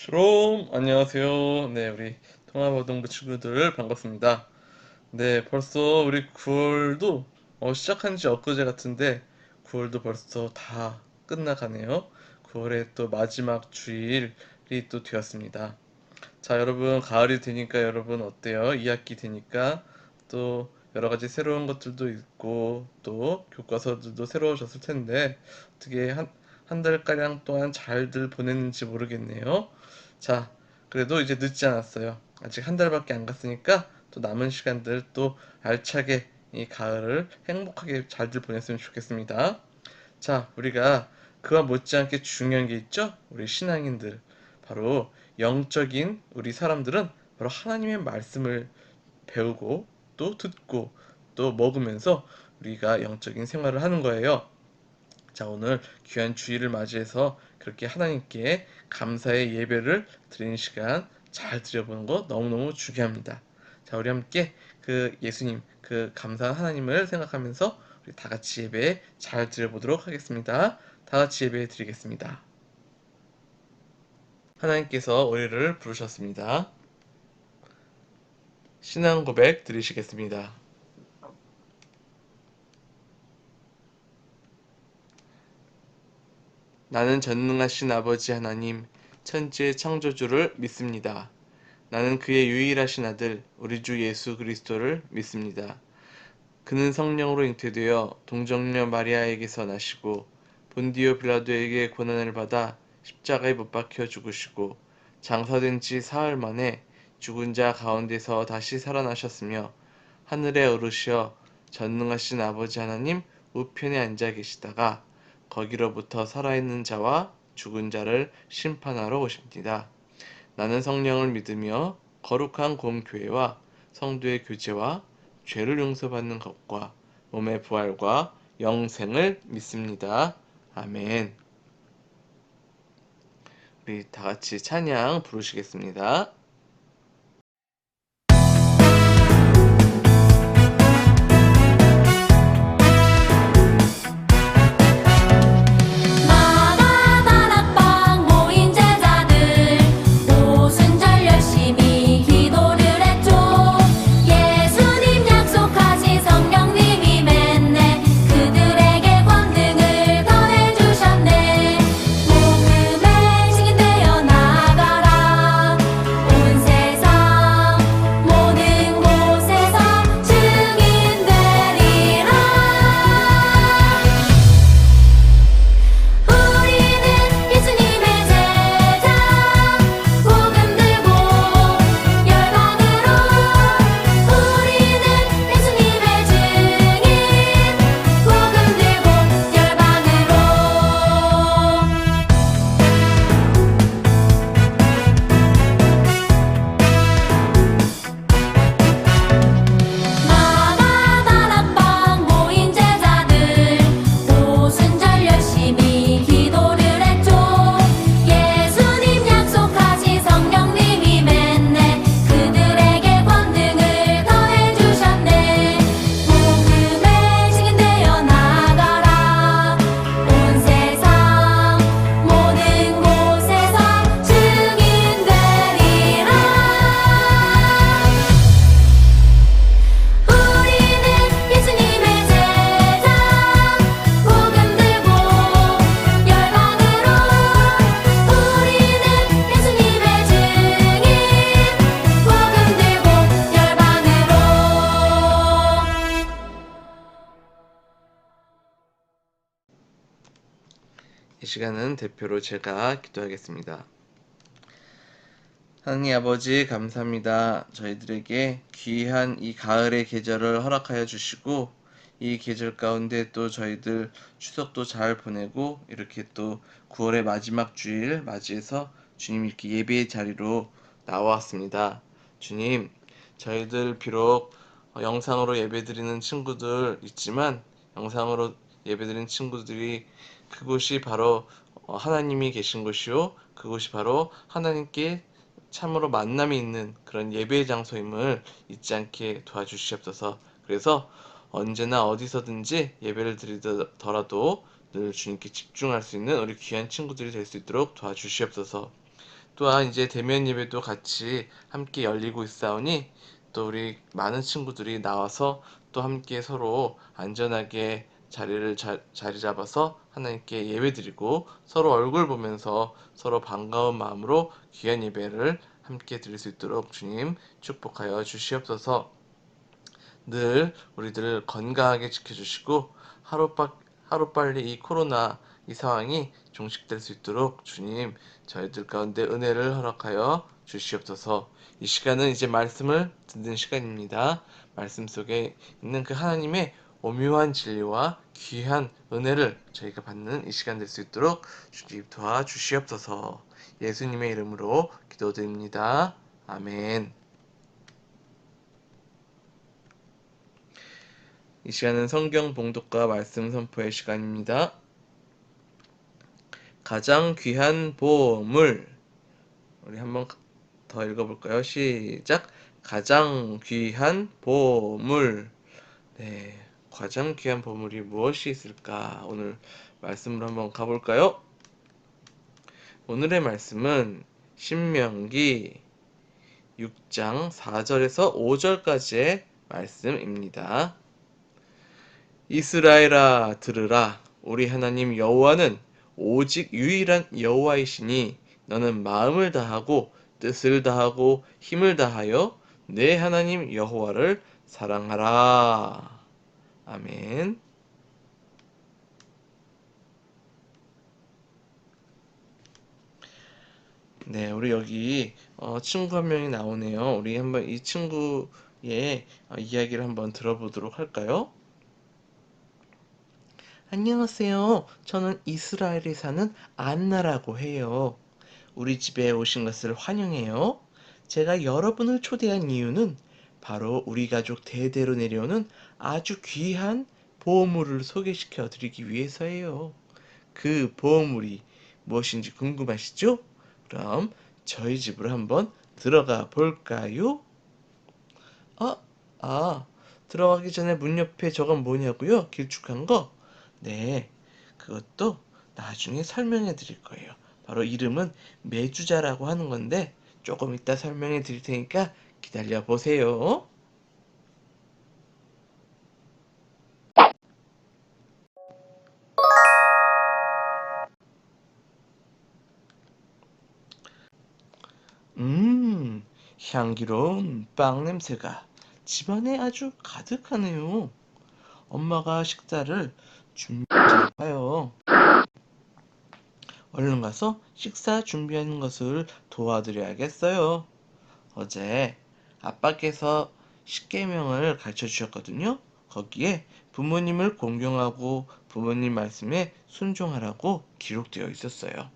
샬롬, 안녕하세요. 네, 우리 통합아동부 친구들 반갑습니다. 네, 벌써 우리 9월도 시작한 지 엊그제 같은데 9월도 벌써 다 끝나가네요. 9월의 또 마지막 주일이 또 되었습니다. 자, 여러분, 가을이 되니까 여러분 어때요? 2학기 되니까 또 여러 가지 새로운 것들도 있고 또 교과서들도 새로워졌을 텐데 어떻게 한 달가량 동안 잘들 보냈는지 모르겠네요. 자, 그래도 이제 늦지 않았어요. 아직 한 달밖에 안 갔으니까 또 남은 시간들 또 알차게 이 가을을 행복하게 잘들 보냈으면 좋겠습니다. 자, 우리가 그와 못지않게 중요한 게 있죠? 우리 신앙인들. 바로 영적인 우리 사람들은 바로 하나님의 말씀을 배우고 또 듣고 또 먹으면서 우리가 영적인 생활을 하는 거예요. 자, 오늘 귀한 주일을 맞이해서 그렇게 하나님께 감사의 예배를 드리는 시간 잘 드려보는 거 너무너무 중요합니다. 자, 우리 함께 그 예수님, 그 감사한 하나님을 생각하면서 우리 다 같이 예배 잘 드려보도록 하겠습니다. 다 같이 예배 드리겠습니다. 하나님께서 우리를 부르셨습니다. 신앙 고백 드리시겠습니다. 나는 전능하신 아버지 하나님, 천지의 창조주를 믿습니다. 나는 그의 유일하신 아들, 우리 주 예수 그리스도를 믿습니다. 그는 성령으로 잉태되어 동정녀 마리아에게서 나시고 본디오 빌라도에게 고난을 받아 십자가에 못 박혀 죽으시고 장사된 지 사흘 만에 죽은 자 가운데서 다시 살아나셨으며 하늘에 오르시어 전능하신 아버지 하나님 우편에 앉아 계시다가 거기로부터 살아있는 자와 죽은 자를 심판하러 오십니다. 나는 성령을 믿으며 거룩한 공교회와 성도의 교제와 죄를 용서받는 것과 몸의 부활과 영생을 믿습니다. 아멘. 우리 다 같이 찬양 부르시겠습니다. 마가 다락방 모인 제자들 오순절 열심히 기도를 했죠. 예수님 약속하신 성령님이 맺네 그들에게 권능을 더해주셨네. 복음의 증인 되어 나가라 온 세상 모든 곳에서 증인 되리라. 우리는 예수님의 제자 복음 들고 열방으로 우리는 예수님의 증인 복음 들고 열방으로. 마가 다락방 모인 제자들 오순절 열심히 기도를 했죠. 예수님 약속하신 성령님이 맺네 그들에게 권능을 더해주셨네. 복음의 증인 되어 나가라 온 세상 모든 곳에서 증인 되리라. 우리는 예수님의 제자 복음 들고 열방으로 우리는 예수님의 증인 복음 들고 열방으로. 이 시간은 대표로 제가 기도하겠습니다. 하나님 아버지 감사합니다. 저희들에게 귀한 이 가을의 계절을 허락하여 주시고 이 계절 가운데 또 저희들 추석도 잘 보내고 이렇게 또 9월의 마지막 주일 맞이해서 주님 이렇게 예배의 자리로 나왔습니다. 주님, 저희들 비록 영상으로 예배드리는 친구들 있지만 영상으로 예배드리는 친구들이 그곳이 바로 하나님이 계신 곳이요, 그곳이 바로 하나님께 참으로 만남이 있는 그런 예배의 장소임을 잊지 않게 도와주시옵소서. 그래서 언제나 어디서든지 예배를 드리더라도 늘 주님께 집중할 수 있는 우리 귀한 친구들이 될 수 있도록 도와주시옵소서. 또한 이제 대면 예배도 같이 함께 열리고 있사오니 또 우리 많은 친구들이 나와서 또 함께 서로 안전하게 자리 잡아서 하나님께 예배드리고 서로 얼굴 보면서 서로 반가운 마음으로 귀한 예배를 함께 드릴 수 있도록 주님 축복하여 주시옵소서. 늘 우리들을 건강하게 지켜주시고 하루빨리 이 코로나 이 상황이 종식될 수 있도록 주님 저희들 가운데 은혜를 허락하여 주시옵소서. 이 시간은 이제 말씀을 듣는 시간입니다. 말씀 속에 있는 그 하나님의 오묘한 진리와 귀한 은혜를 저희가 받는 이 시간 될 수 있도록 주님 도와주시옵소서. 예수님의 이름으로 기도드립니다. 아멘. 이 시간은 성경 봉독과 말씀 선포의 시간입니다. 가장 귀한 보물. 우리 한번 더 읽어볼까요? 시작. 가장 귀한 보물. 네, 가장 귀한 보물이 무엇이 있을까? 오늘 말씀으로 한번 가볼까요? 오늘의 말씀은 신명기 6장 4절에서 5절까지의 말씀입니다. 이스라엘아 들으라. 우리 하나님 여호와는 오직 유일한 여호와이시니 너는 마음을 다하고 뜻을 다하고 힘을 다하여 내 하나님 여호와를 사랑하라. 아멘. 네, 우리 여기 친구 한 명이 나오네요. 우리 한번 이 친구의 이야기를 한번 들어보도록 할까요? 안녕하세요. 저는 이스라엘에 사는 안나라고 해요. 우리 집에 오신 것을 환영해요. 제가 여러분을 초대한 이유는 바로 우리 가족 대대로 내려오는 아주 귀한 보물을 소개시켜 드리기 위해서예요. 그 보물이 무엇인지 궁금하시죠? 그럼 저희 집으로 한번 들어가 볼까요? 아, 아, 들어가기 전에 문 옆에 저건 뭐냐고요? 길쭉한 거? 네, 그것도 나중에 설명해 드릴 거예요. 바로 이름은 메주자라고 하는 건데 조금 이따 설명해 드릴 테니까 기다려 보세요. 향기로운 빵 냄새가 집안에 아주 가득하네요. 엄마가 식사를 준비할까요? 얼른 가서 식사 준비하는 것을 도와드려야겠어요. 어제 아빠께서 십계명을 가르쳐 주셨거든요. 거기에 부모님을 공경하고 부모님 말씀에 순종하라고 기록되어 있었어요.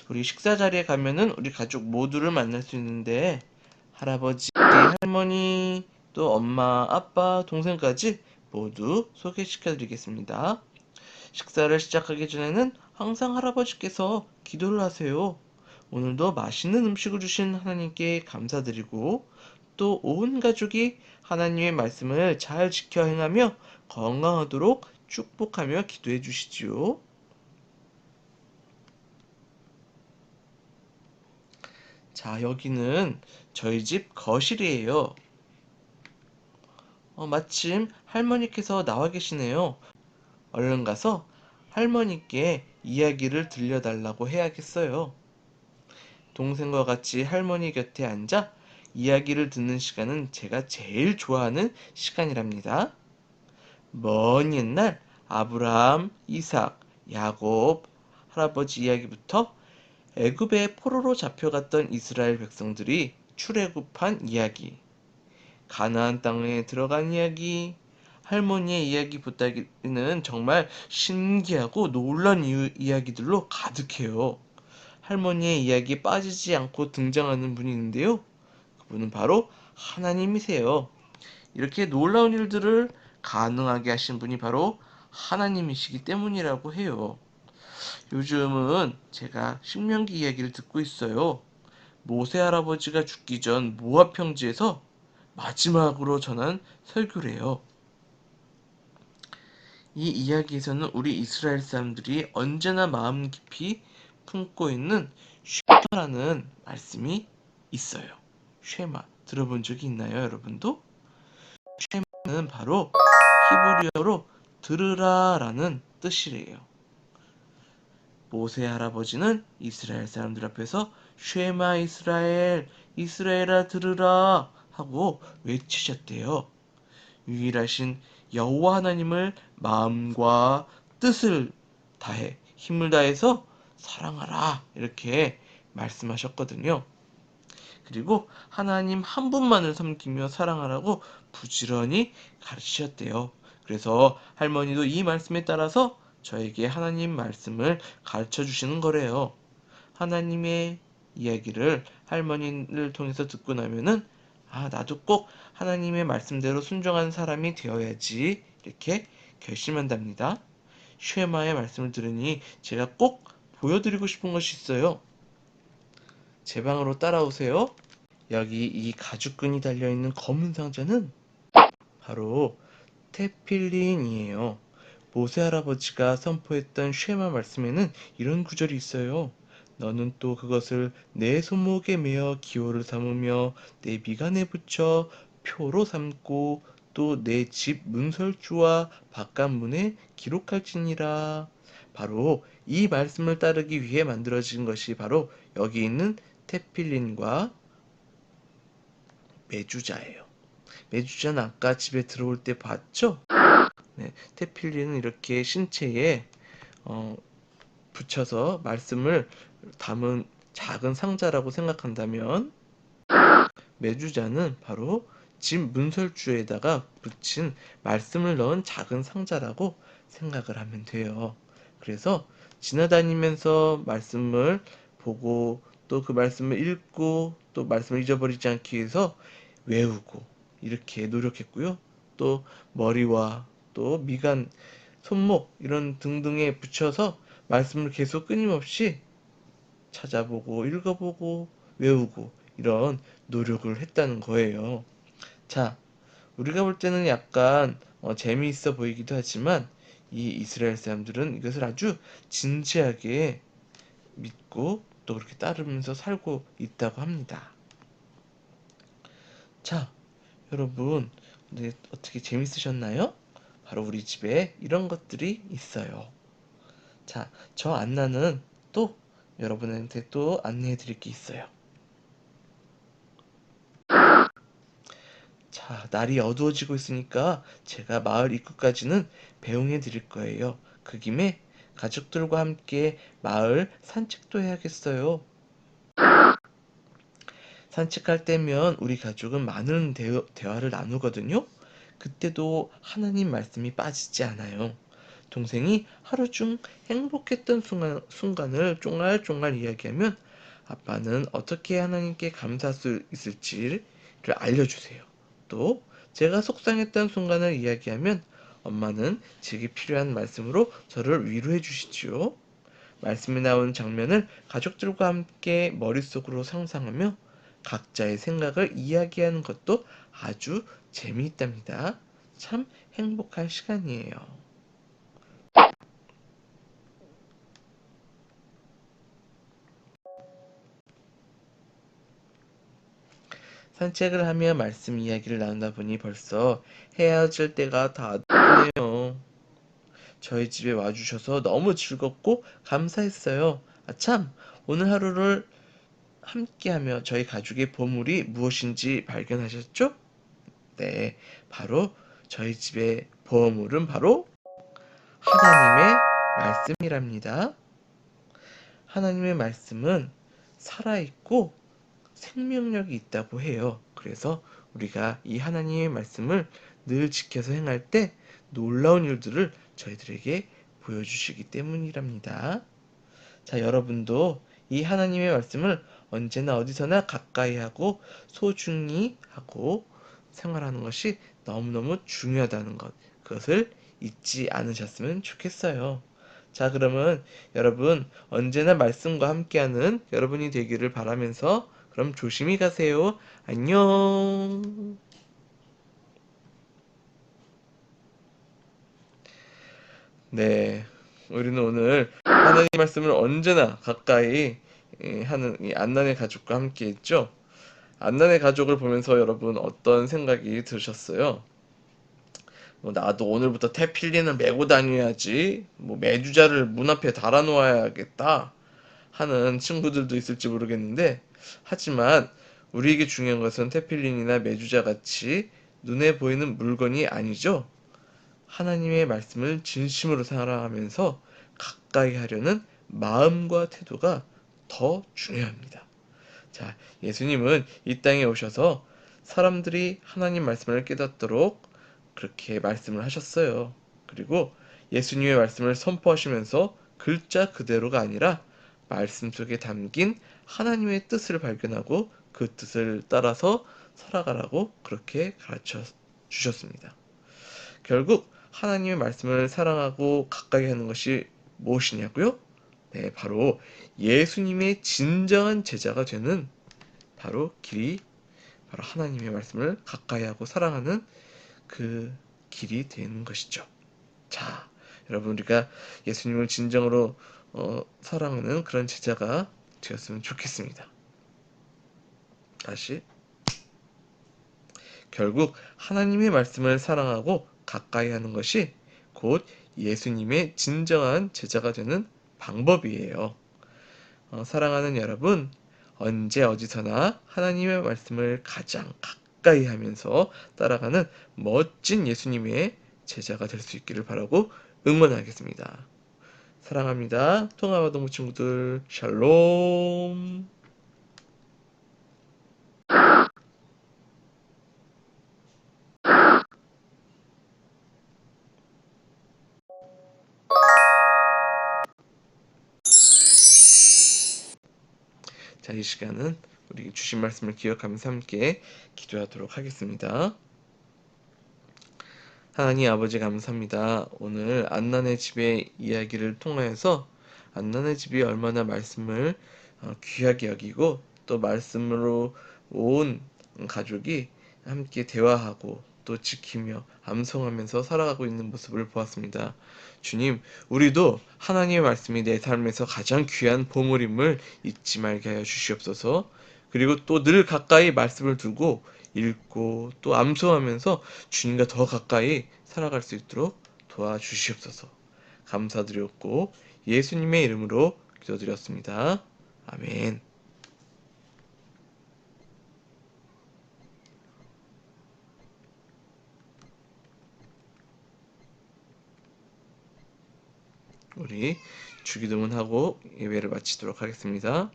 우리 식사 자리에 가면은 우리 가족 모두를 만날 수 있는데 할아버지, 할머니, 또 엄마, 아빠, 동생까지 모두 소개시켜 드리겠습니다. 식사를 시작하기 전에는 항상 할아버지께서 기도를 하세요. 오늘도 맛있는 음식을 주신 하나님께 감사드리고 또 온 가족이 하나님의 말씀을 잘 지켜 행하며 건강하도록 축복하며 기도해 주시지요. 자, 여기는 저희 집 거실이에요. 마침 할머니께서 나와 계시네요. 얼른 가서 할머니께 이야기를 들려달라고 해야겠어요. 동생과 같이 할머니 곁에 앉아 이야기를 듣는 시간은 제가 제일 좋아하는 시간이랍니다. 먼 옛날 아브라함, 이삭, 야곱, 할아버지 이야기부터 애굽의 포로로 잡혀갔던 이스라엘 백성들이 출애굽한 이야기, 가나안 땅에 들어간 이야기, 할머니의 이야기 보따리는 정말 신기하고 놀라운 이야기들로 가득해요. 할머니의 이야기에 빠지지 않고 등장하는 분이 있는데요. 그분은 바로 하나님이세요. 이렇게 놀라운 일들을 가능하게 하신 분이 바로 하나님이시기 때문이라고 해요. 요즘은 제가 신명기 이야기를 듣고 있어요. 모세 할아버지가 죽기 전 모압 평지에서 마지막으로 전한 설교래요. 이 이야기에서는 우리 이스라엘 사람들이 언제나 마음 깊이 품고 있는 쉐마라는 말씀이 있어요. 쉐마 들어본 적이 있나요, 여러분도? 쉐마는 바로 히브리어로 들으라라는 뜻이래요. 모세 할아버지는 이스라엘 사람들 앞에서 쉐마 이스라엘, 이스라엘아 들으라 하고 외치셨대요. 유일하신 여호와 하나님을 마음과 뜻을 다해 힘을 다해서 사랑하라 이렇게 말씀하셨거든요. 그리고 하나님 한 분만을 섬기며 사랑하라고 부지런히 가르치셨대요. 그래서 할머니도 이 말씀에 따라서 저에게 하나님 말씀을 가르쳐 주시는 거래요. 하나님의 이야기를 할머니를 통해서 듣고 나면은 나도 꼭 하나님의 말씀대로 순종하는 사람이 되어야지 이렇게 결심한답니다. 쉐마의 말씀을 들으니 제가 꼭 보여드리고 싶은 것이 있어요. 제 방으로 따라오세요. 여기 이 가죽끈이 달려있는 검은 상자는 바로 테필린이에요. 모세 할아버지가 선포했던 쉐마 말씀에는 이런 구절이 있어요. 너는 또 그것을 내 손목에 매어 기호를 삼으며 내 미간에 붙여 표로 삼고 또 내 집 문설주와 바깥문에 기록할지니라. 바로 이 말씀을 따르기 위해 만들어진 것이 바로 여기 있는 테필린과 메주자예요. 메주자는 아까 집에 들어올 때 봤죠? 네, 테필린은 이렇게 신체에 붙여서 말씀을 담은 작은 상자라고 생각한다면 메주자는 바로 집 문설주에다가 붙인 말씀을 넣은 작은 상자라고 생각을 하면 돼요. 그래서 지나다니면서 말씀을 보고 또 그 말씀을 읽고 또 말씀을 잊어버리지 않기 위해서 외우고 이렇게 노력했고요. 또 머리와 또 미간, 손목 이런 등등에 붙여서 말씀을 계속 끊임없이 찾아보고 읽어보고 외우고 이런 노력을 했다는 거예요. 자, 우리가 볼 때는 약간 재미있어 보이기도 하지만 이 이스라엘 사람들은 이것을 아주 진지하게 믿고 또 그렇게 따르면서 살고 있다고 합니다. 자, 여러분, 네, 어떻게 재밌으셨나요? 바로 우리 집에 이런 것들이 있어요. 자, 저 안나는 또 여러분한테 또 안내해 드릴 게 있어요. 자, 날이 어두워지고 있으니까 제가 마을 입구까지는 배웅해 드릴 거예요. 그 김에 가족들과 함께 마을 산책도 해야겠어요. 산책할 때면 우리 가족은 많은 대화를 나누거든요. 그때도 하나님 말씀이 빠지지 않아요. 동생이 하루 중 행복했던 순간을 쫑알쫑알 이야기하면 아빠는 어떻게 하나님께 감사할 수 있을지를 알려주세요. 또 제가 속상했던 순간을 이야기하면 엄마는 제게 필요한 말씀으로 저를 위로해 주시지요. 말씀에 나온 장면을 가족들과 함께 머릿속으로 상상하며 각자의 생각을 이야기하는 것도 아주 재미있답니다. 참 행복한 시간이에요. 산책을 하며 말씀 이야기를 나누다 보니 벌써 헤어질 때가 다 됐네요. 저희 집에 와주셔서 너무 즐겁고 감사했어요. 참, 오늘 하루를 함께하며 저희 가족의 보물이 무엇인지 발견하셨죠? 네, 바로 저희 집의 보물은 바로 하나님의 말씀이랍니다. 하나님의 말씀은 살아있고 생명력이 있다고 해요. 그래서 우리가 이 하나님의 말씀을 늘 지켜서 행할 때 놀라운 일들을 저희들에게 보여주시기 때문이랍니다. 자, 여러분도 이 하나님의 말씀을 언제나 어디서나 가까이 하고 소중히 하고 생활하는 것이 너무너무 중요하다는 것, 그것을 잊지 않으셨으면 좋겠어요. 자, 그러면 여러분 언제나 말씀과 함께하는 여러분이 되기를 바라면서 그럼 조심히 가세요. 안녕. 네, 우리는 오늘 하나님 말씀을 언제나 가까이 하는 이 안난의 가족과 함께 했죠. 안난의 가족을 보면서 여러분 어떤 생각이 드셨어요? 뭐 나도 오늘부터 태필린을 메고 다녀야지, 뭐 메두자를 문 앞에 달아놓아야겠다 하는 친구들도 있을지 모르겠는데, 하지만 우리에게 중요한 것은 태필린이나 메두자 같이 눈에 보이는 물건이 아니죠. 하나님의 말씀을 진심으로 사랑하면서 가까이 하려는 마음과 태도가 더 중요합니다. 자, 예수님은 이 땅에 오셔서 사람들이 하나님 말씀을 깨닫도록 그렇게 말씀을 하셨어요. 그리고 예수님의 말씀을 선포하시면서 글자 그대로가 아니라 말씀 속에 담긴 하나님의 뜻을 발견하고 그 뜻을 따라서 살아가라고 그렇게 가르쳐 주셨습니다. 결국 하나님의 말씀을 사랑하고 가까이 하는 것이 무엇이냐고요? 네, 바로 예수님의 진정한 제자가 되는 바로 길이, 바로 하나님의 말씀을 가까이 하고 사랑하는 그 길이 되는 것이죠. 자, 여러분, 우리가 예수님을 진정으로 사랑하는 그런 제자가 되었으면 좋겠습니다. 다시, 결국 하나님의 말씀을 사랑하고 가까이 하는 것이 곧 예수님의 진정한 제자가 되는 방법이에요. 사랑하는 여러분, 언제 어디서나 하나님의 말씀을 가장 가까이 하면서 따라가는 멋진 예수님의 제자가 될 수 있기를 바라고 응원하겠습니다. 사랑합니다. 통아와 동무 친구들, 샬롬. 자, 이 시간은 우리 주신 말씀을 기억하면서 함께 기도하도록 하겠습니다. 하나님 아버지, 감사합니다. 오늘 안난의 집의 이야기를 통하여서 안난의 집이 얼마나 말씀을 귀하게 여기고 또 말씀으로 온 가족이 함께 대화하고 또 지키며 암송하면서 살아가고 있는 모습을 보았습니다. 주님, 우리도 하나님의 말씀이 내 삶에서 가장 귀한 보물임을 잊지 말게 하여 주시옵소서. 그리고 또 늘 가까이 말씀을 두고 읽고 또 암송하면서 주님과 더 가까이 살아갈 수 있도록 도와주시옵소서. 감사드렸고 예수님의 이름으로 기도드렸습니다. 아멘. 우리 주기도문 하고 예배를 마치도록 하겠습니다.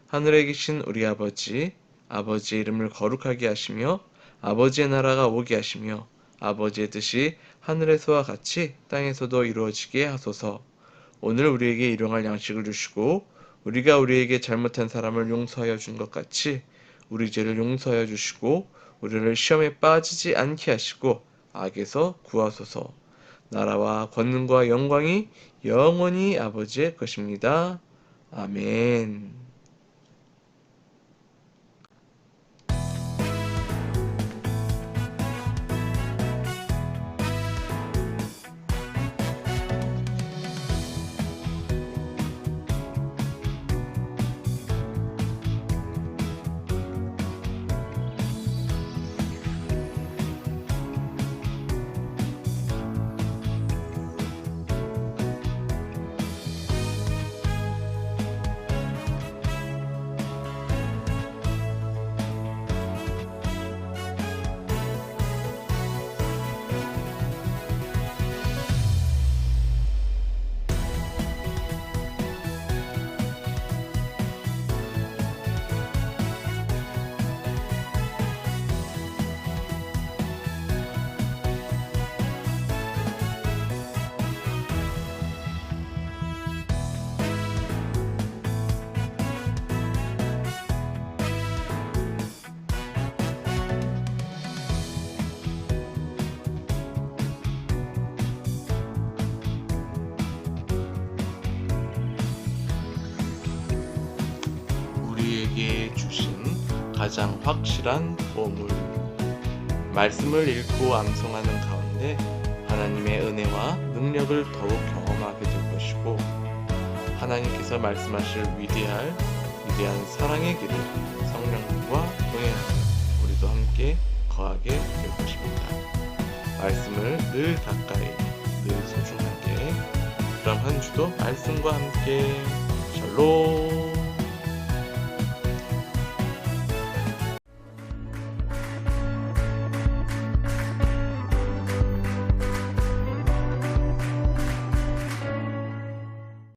하늘에 계신 우리 아버지, 아버지의 이름을 거룩하게 하시며 아버지의 나라가 오게 하시며 아버지의 뜻이 하늘에서와 같이 땅에서도 이루어지게 하소서. 오늘 우리에게 일용할 양식을 주시고 우리가 우리에게 잘못한 사람을 용서하여 준 것 같이 우리 죄를 용서하여 주시고 우리를 시험에 빠지지 않게 하시고 악에서 구하소서. 나라와 권능과 영광이 영원히 아버지의 것입니다. 아멘. 우리에게 주신 가장 확실한 보물, 말씀을 읽고 암송하는 가운데 하나님의 은혜와 능력을 더욱 경험하게 될 것이고 하나님께서 말씀하실 위대한 사랑의 길을 성령님과 동행하며 우리도 함께 거하게 될 것입니다. 말씀을 늘 가까이, 늘 소중하게. 그럼 한 주도 말씀과 함께 샬롬.